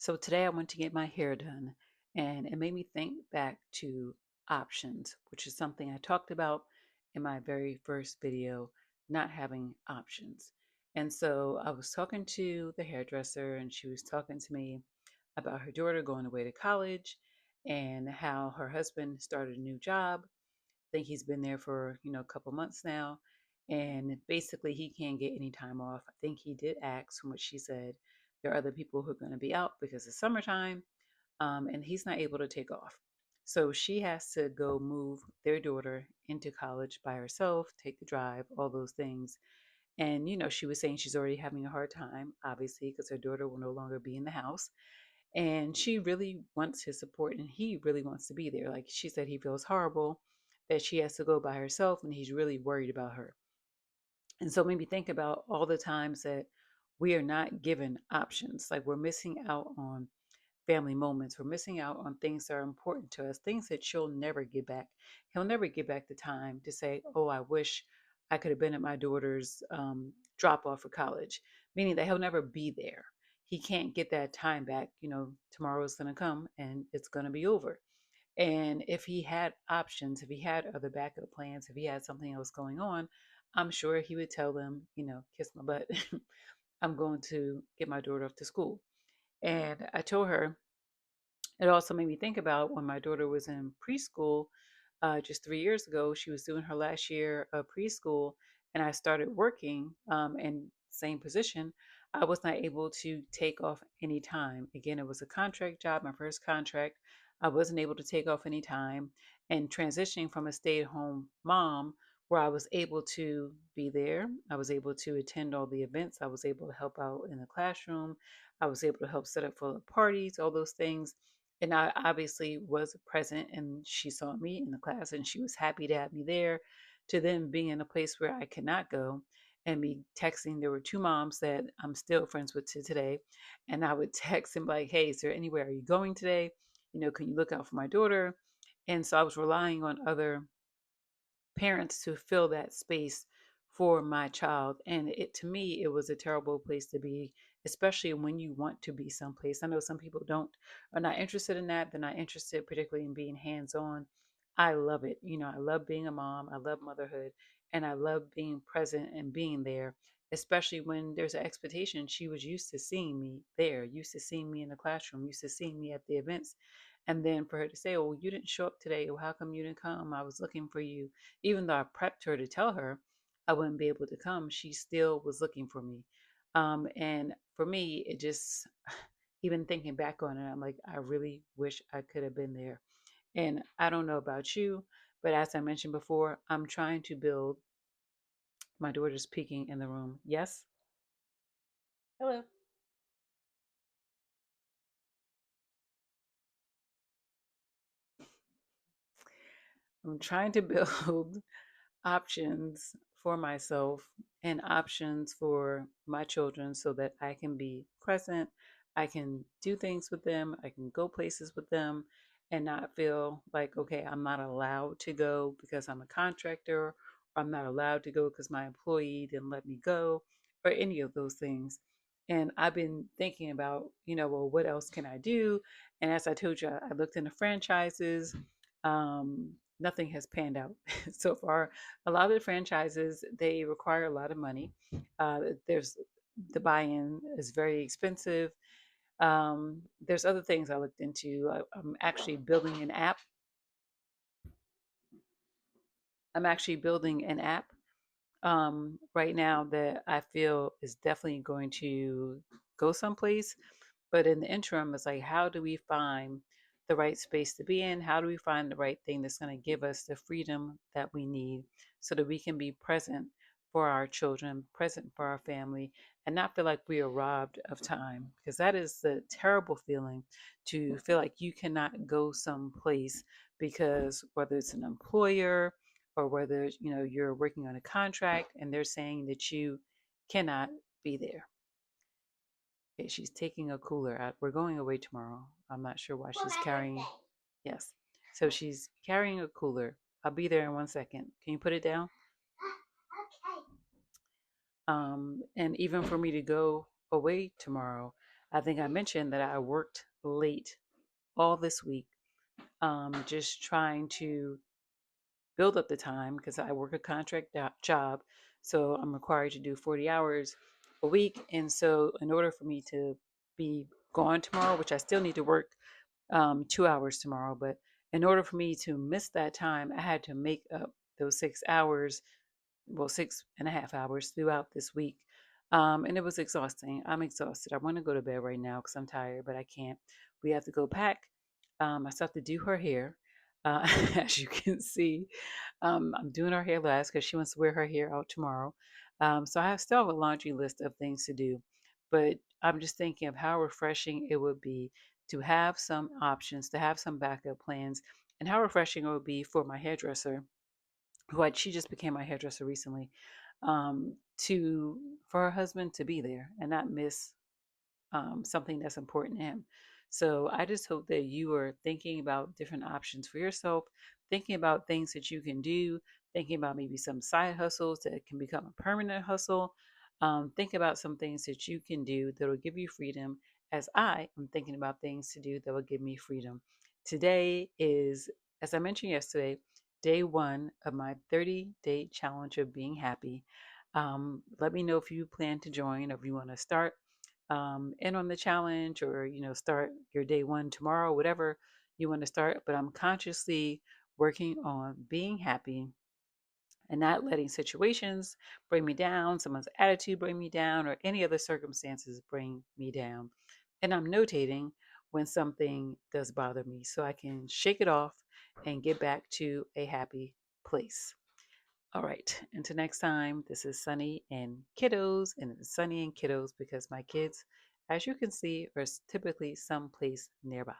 So today I went to get my hair done, and it made me think back to options, which is something I talked about in my very first video, not having options. And so I was talking to the hairdresser, and she was talking to me about her daughter going away to college and how her husband started a new job. I think he's been there for, a couple months now. And basically, he can't get any time off. I think he did ask, from what she said, there are other people who are going to be out because it's summertime, and he's not able to take off. So she has to go move their daughter into college by herself, take the drive, all those things. And, she was saying she's already having a hard time, obviously, because her daughter will no longer be in the house. And she really wants his support, and he really wants to be there. Like she said, he feels horrible that she has to go by herself, and he's really worried about her. And so it made me think about all the times that we are not given options. Like we're missing out on family moments. We're missing out on things that are important to us, things that she'll never get back. He'll never get back the time to say, oh, I wish I could have been at my daughter's drop off for college, meaning that he'll never be there. He can't get that time back. Tomorrow's going to come and it's going to be over. And if he had options, if he had other backup plans, if he had something else going on, I'm sure he would tell them, kiss my butt. I'm going to get my daughter off to school. And I told her, it also made me think about when my daughter was in preschool just 3 years ago. She was doing her last year of preschool, and I started working in same position. I was not able to take off any time. Again, it was a contract job, my first contract. I wasn't able to take off any time. And transitioning from a stay-at-home mom, where I was able to be there, I was able to attend all the events, I was able to help out in the classroom, I was able to help set up for the parties, all those things. And I obviously was present, and she saw me in the class and she was happy to have me there, to then being in a place where I could not go and me texting. There were two moms that I'm still friends with to today. And I would text them like, hey, is there anywhere, are you going today? Can you look out for my daughter? And so I was relying on other parents to fill that space for my child. And it, to me, it was a terrible place to be, especially when you want to be someplace. I know some people don't, are not interested in that. They're not interested particularly in being hands-on. I love it. I love being a mom. I love motherhood, and I love being present and being there, especially when there's an expectation. She was used to seeing me there, used to seeing me in the classroom, used to seeing me at the events. And then for her to say, oh, you didn't show up today, or how come you didn't come? I was looking for you. Even though I prepped her to tell her I wouldn't be able to come, she still was looking for me. And for me, it just, even thinking back on it, I'm like, I really wish I could have been there. And I don't know about you, but as I mentioned before, I'm trying to build. My daughter's peeking in the room. Yes? Hello. I'm trying to build options for myself and options for my children so that I can be present. I can do things with them. I can go places with them and not feel like, okay, I'm not allowed to go because I'm a contractor, or I'm not allowed to go because my employee didn't let me go, or any of those things. And I've been thinking about, well, what else can I do? And as I told you, I looked into franchises. Nothing has panned out so far. A lot of the franchises, they require a lot of money. There's the buy-in is very expensive. There's other things I looked into. I'm actually building an app. I'm actually building an app right now that I feel is definitely going to go someplace. But in the interim, it's like, how do we find the right space to be in? How do we find the right thing that's going to give us the freedom that we need so that we can be present for our children, present for our family, and not feel like we are robbed of time? Because that is the terrible feeling, to feel like you cannot go someplace because whether it's an employer or whether you're working on a contract and they're saying that you cannot be there. Okay, she's taking a cooler out. We're going away tomorrow. I'm not sure why she's carrying. Yes. So she's carrying a cooler. I'll be there in 1 second. Can you put it down? And even for me to go away tomorrow, I think I mentioned that I worked late all this week, just trying to build up the time because I work a contract job. So I'm required to do 40 hours a week. And so, in order for me to be gone tomorrow, which I still need to work 2 hours tomorrow, but in order for me to miss that time, I had to make up those 6 hours, well, 6.5 hours throughout this week. And it was exhausting. I'm exhausted. I want to go to bed right now because I'm tired, but I can't. We have to go pack. I still have to do her hair. As you can see, I'm doing her hair last because she wants to wear her hair out tomorrow. So I still have a laundry list of things to do, but I'm just thinking of how refreshing it would be to have some options, to have some backup plans, and how refreshing it would be for my hairdresser, she just became my hairdresser recently, to for her husband to be there and not miss something that's important to him. So I just hope that you are thinking about different options for yourself, thinking about things that you can do, thinking about maybe some side hustles that can become a permanent hustle. Think about some things that you can do that will give you freedom, as I am thinking about things to do that will give me freedom. Today is, as I mentioned yesterday, day one of my 30-day challenge of being happy. Let me know if you plan to join or if you want to start in on the challenge, or start your day one tomorrow, whatever you want to start. But I'm consciously working on being happy and not letting situations bring me down, someone's attitude bring me down, or any other circumstances bring me down. And I'm notating when something does bother me so I can shake it off and get back to a happy place. All right. Until next time, this is Sunny and Kiddos, and it's Sunny and Kiddos because my kids, as you can see, are typically someplace nearby.